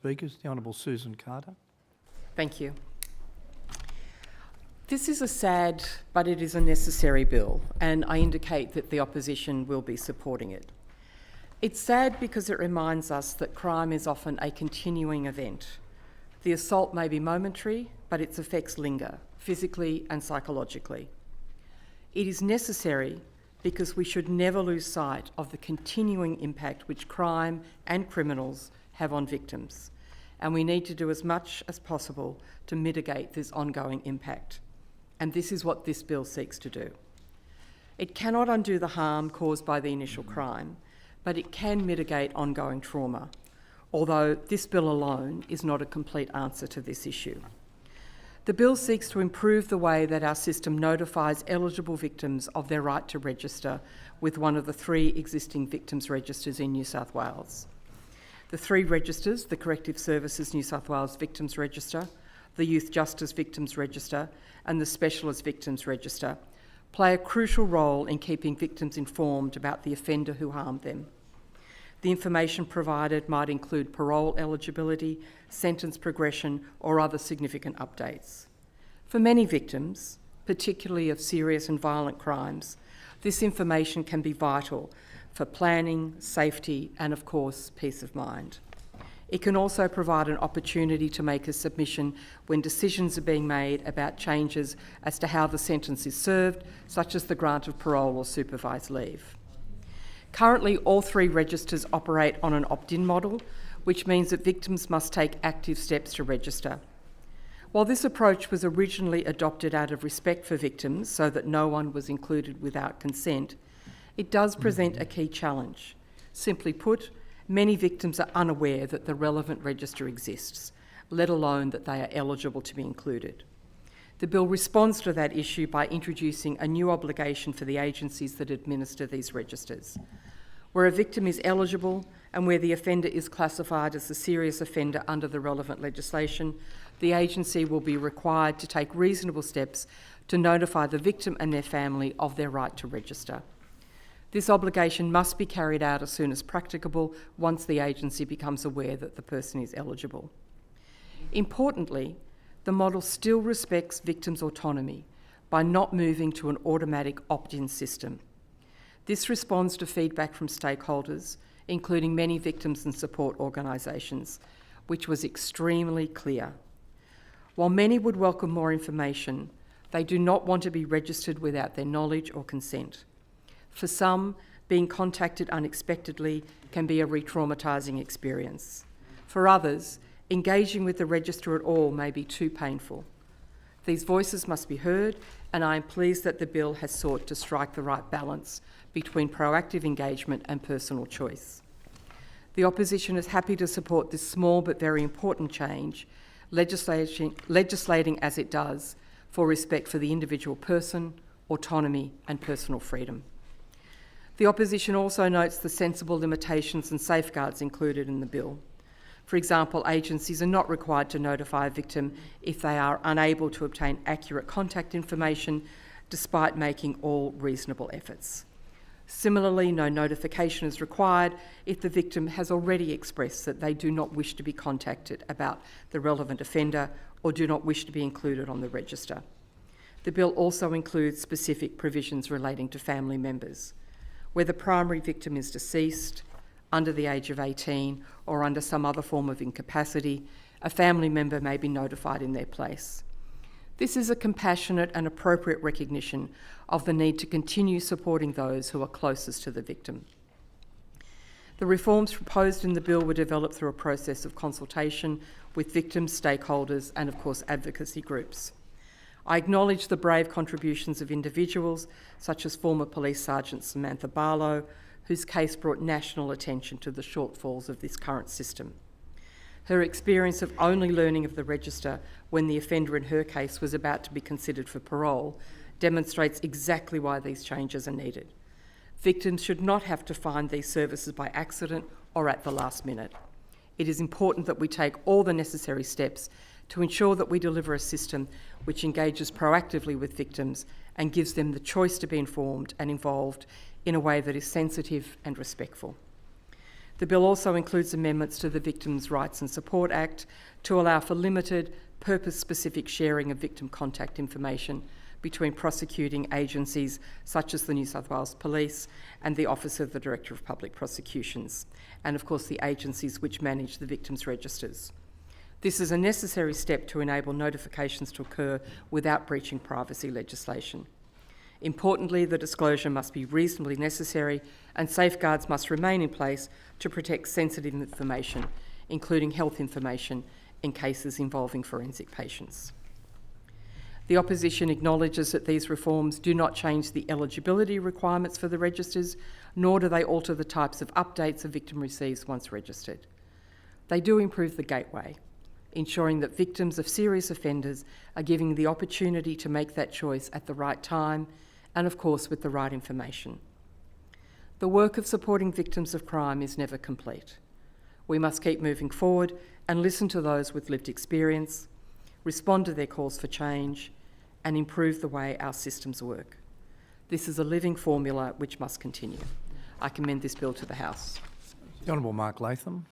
Speakers, the Honourable Susan Carter. Thank you. This is a sad, but it is a necessary bill, and I indicate that the opposition will be supporting it. It's sad because it reminds us that crime is often a continuing event. The assault may be momentary, but its effects linger, physically and psychologically. It is necessary because we should never lose sight of the continuing impact which crime and criminals have on victims, and we need to do as much as possible to mitigate this ongoing impact. And this is what this bill seeks to do. It cannot undo the harm caused by the initial crime, but it can mitigate ongoing trauma, although this bill alone is not a complete answer to this issue. The bill seeks to improve the way that our system notifies eligible victims of their right to register with one of the 3 existing victims registers in New South Wales. The 3 registers, the Corrective Services New South Wales Victims Register, the Youth Justice Victims Register and the Specialist Victims Register, play a crucial role in keeping victims informed about the offender who harmed them. The information provided might include parole eligibility, sentence progression or other significant updates. For many victims, particularly of serious and violent crimes, this information can be vital for planning, safety and, of course, peace of mind. It can also provide an opportunity to make a submission when decisions are being made about changes as to how the sentence is served, such as the grant of parole or supervised leave. Currently, all 3 registers operate on an opt-in model, which means that victims must take active steps to register. While this approach was originally adopted out of respect for victims so that no one was included without consent, it does present a key challenge. Simply put, many victims are unaware that the relevant register exists, let alone that they are eligible to be included. The bill responds to that issue by introducing a new obligation for the agencies that administer these registers. Where a victim is eligible and where the offender is classified as a serious offender under the relevant legislation, the agency will be required to take reasonable steps to notify the victim and their family of their right to register. This obligation must be carried out as soon as practicable once the agency becomes aware that the person is eligible. Importantly, the model still respects victims' autonomy by not moving to an automatic opt-in system. This responds to feedback from stakeholders, including many victims and support organisations, which was extremely clear. While many would welcome more information, they do not want to be registered without their knowledge or consent. For some, being contacted unexpectedly can be a re-traumatising experience. For others, engaging with the register at all may be too painful. These voices must be heard, and I am pleased that the bill has sought to strike the right balance between proactive engagement and personal choice. The opposition is happy to support this small but very important change, legislating as it does for respect for the individual person, autonomy and personal freedom. The opposition also notes the sensible limitations and safeguards included in the bill. For example, agencies are not required to notify a victim if they are unable to obtain accurate contact information, despite making all reasonable efforts. Similarly, no notification is required if the victim has already expressed that they do not wish to be contacted about the relevant offender or do not wish to be included on the register. The bill also includes specific provisions relating to family members. Where the primary victim is deceased, under the age of 18 or under some other form of incapacity, a family member may be notified in their place. This is a compassionate and appropriate recognition of the need to continue supporting those who are closest to the victim. The reforms proposed in the bill were developed through a process of consultation with victims, stakeholders and, of course, advocacy groups. I acknowledge the brave contributions of individuals such as former Police Sergeant Samantha Barlow, whose case brought national attention to the shortfalls of this current system. Her experience of only learning of the register when the offender in her case was about to be considered for parole demonstrates exactly why these changes are needed. Victims should not have to find these services by accident or at the last minute. It is important that we take all the necessary steps to ensure that we deliver a system which engages proactively with victims and gives them the choice to be informed and involved in a way that is sensitive and respectful. The bill also includes amendments to the Victims' Rights and Support Act to allow for limited, purpose-specific sharing of victim contact information between prosecuting agencies such as the New South Wales Police and the Office of the Director of Public Prosecutions, and of course the agencies which manage the victims' registers. This is a necessary step to enable notifications to occur without breaching privacy legislation. Importantly, the disclosure must be reasonably necessary and safeguards must remain in place to protect sensitive information, including health information in cases involving forensic patients. The opposition acknowledges that these reforms do not change the eligibility requirements for the registers, nor do they alter the types of updates a victim receives once registered. They do improve the gateway, ensuring that victims of serious offenders are given the opportunity to make that choice at the right time and, of course, with the right information. The work of supporting victims of crime is never complete. We must keep moving forward and listen to those with lived experience, respond to their calls for change, and improve the way our systems work. This is a living formula which must continue. I commend this bill to the House. The Honourable Mark Latham.